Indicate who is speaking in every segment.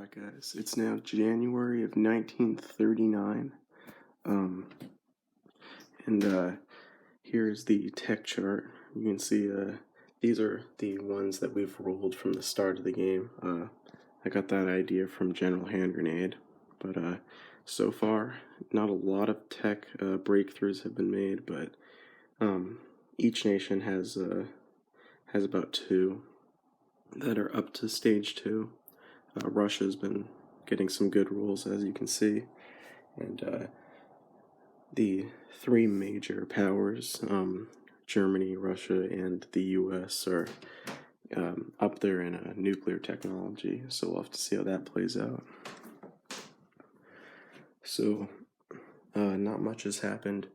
Speaker 1: Alright guys, it's now January of 1939, and here's the tech chart. You can see these are the ones that we've rolled from the start of the game. I got that idea from General Hand Grenade, but so far not a lot of tech breakthroughs have been made, but each nation has about two that are up to stage 2. Russia's been getting some good rules, as you can see, and the three major powers, Germany, Russia, and the US, are up there in nuclear technology, so we'll have to see how that plays out. So, not much has happened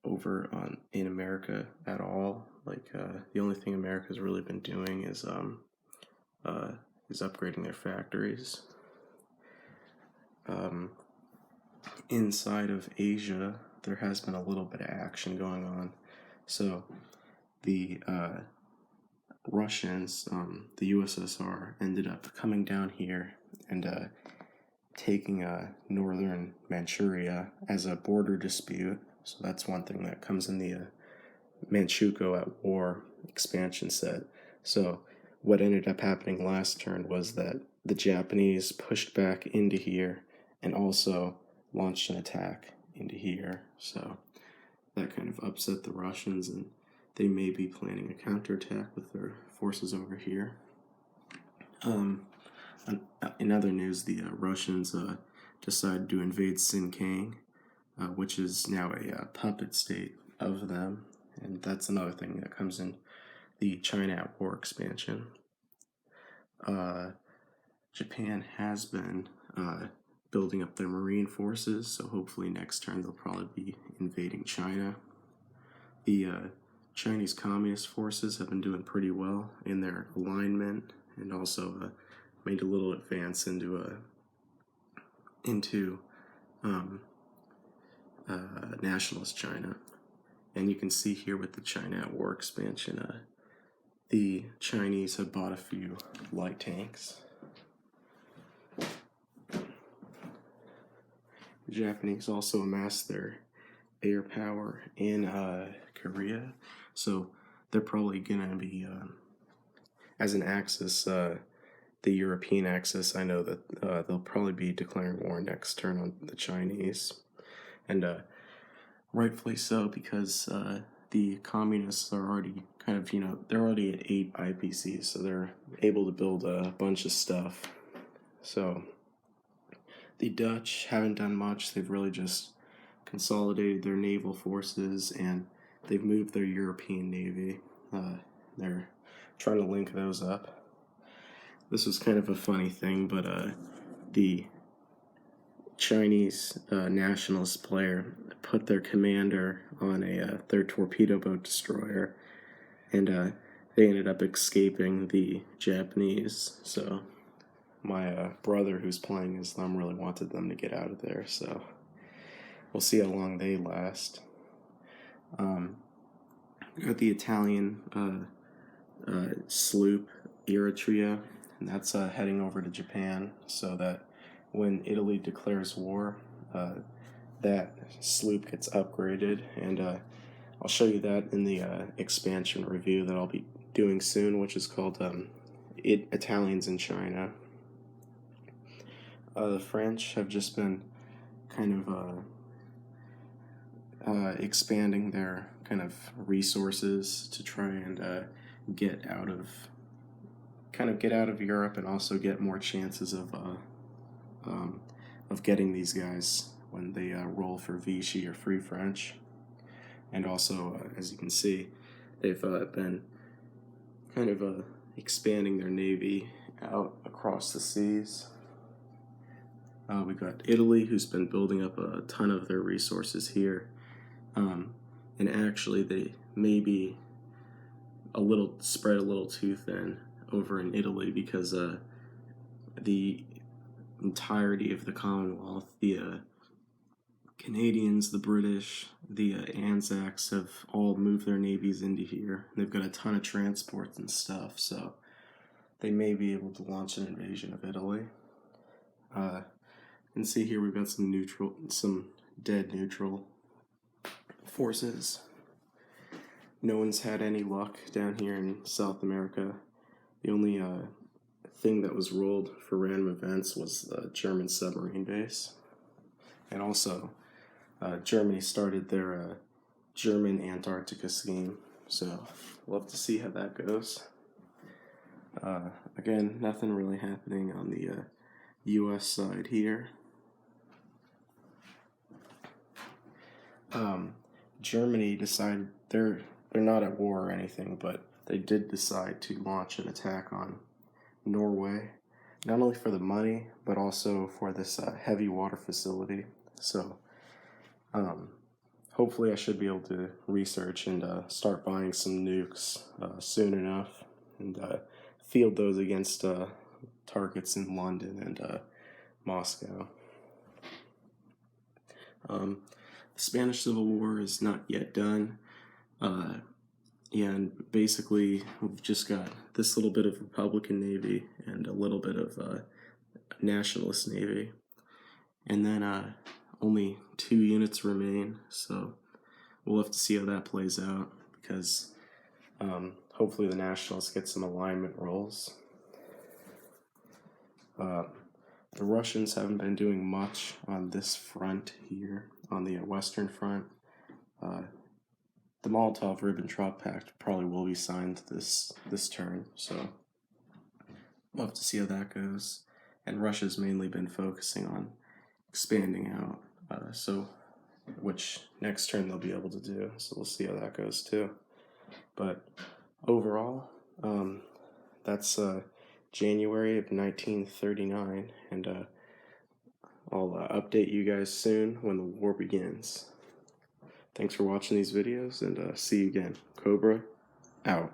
Speaker 1: over in America at all. Like, the only thing America's really been doing is upgrading their factories. Inside of Asia, there has been a little bit of action going on. So the Russians, the USSR, ended up coming down here and taking northern Manchuria as a border dispute. So that's one thing that comes in the Manchukuo at War expansion set. So what ended up happening last turn was that the Japanese pushed back into here and also launched an attack into here. So that kind of upset the Russians, and they may be planning a counterattack with their forces over here. In other news, the Russians decided to invade Xinjiang, which is now a puppet state of them, and that's another thing that comes in the China at War expansion. Japan has been building up their marine forces, so hopefully next turn they'll probably be invading China. The Chinese Communist forces have been doing pretty well in their alignment, and also made a little advance into nationalist China. And you can see here with the China at War expansion, the Chinese have bought a few light tanks. The Japanese also amassed their air power in Korea, so they're probably gonna be, as an axis, the European axis, I know that they'll probably be declaring war next turn on the Chinese, and rightfully so, because the communists are already kind of, they're already at 8 IPCs, so they're able to build a bunch of stuff. So the Dutch haven't done much. They've really just consolidated their naval forces, and they've moved their European navy. They're trying to link those up. This was kind of a funny thing, but the Chinese nationalist player put their commander on their torpedo boat destroyer, and they ended up escaping the Japanese. So my brother, who's playing as them, really wanted them to get out of there, so we'll see how long they last. We got the Italian sloop Eritrea, and that's heading over to Japan, so that when Italy declares war, that sloop gets upgraded, and I'll show you that in the expansion review that I'll be doing soon, which is called Italians in China. The French have just been kind of expanding their kind of resources to try and get out of Europe, and also get more chances of getting these guys when they roll for Vichy or Free French. And also, as you can see, they've been kind of expanding their navy out across the seas. We got Italy, who's been building up a ton of their resources here, and actually they may be spread a little too thin over in Italy, because the entirety of the Commonwealth, the Canadians, the British, the Anzacs have all moved their navies into here. They've got a ton of transports and stuff, so they may be able to launch an invasion of Italy. And see here we've got some dead neutral forces. No one's had any luck down here in South America. The only thing that was rolled for random events was the German submarine base. And also, Germany started their German Antarctica scheme. So, we'll have to see how that goes. Again, nothing really happening on the U.S. side here. Germany decided they're not at war or anything, but they did decide to launch an attack on Norway, not only for the money, but also for this heavy water facility. So, hopefully I should be able to research and start buying some nukes soon enough, and field those against targets in London and Moscow. The Spanish Civil War is not yet done. And basically, we've just got this little bit of Republican Navy and a little bit of Nationalist Navy. And then only 2 units remain, so we'll have to see how that plays out, because hopefully the Nationalists get some alignment roles. The Russians haven't been doing much on this front here, on the Western Front. The Molotov-Ribbentrop Pact probably will be signed this turn, so we'll have to see how that goes. And Russia's mainly been focusing on expanding out, which next turn they'll be able to do, so we'll see how that goes too. But overall, that's January of 1939, and I'll update you guys soon when the war begins. Thanks for watching these videos, and see you again. Cobra, out.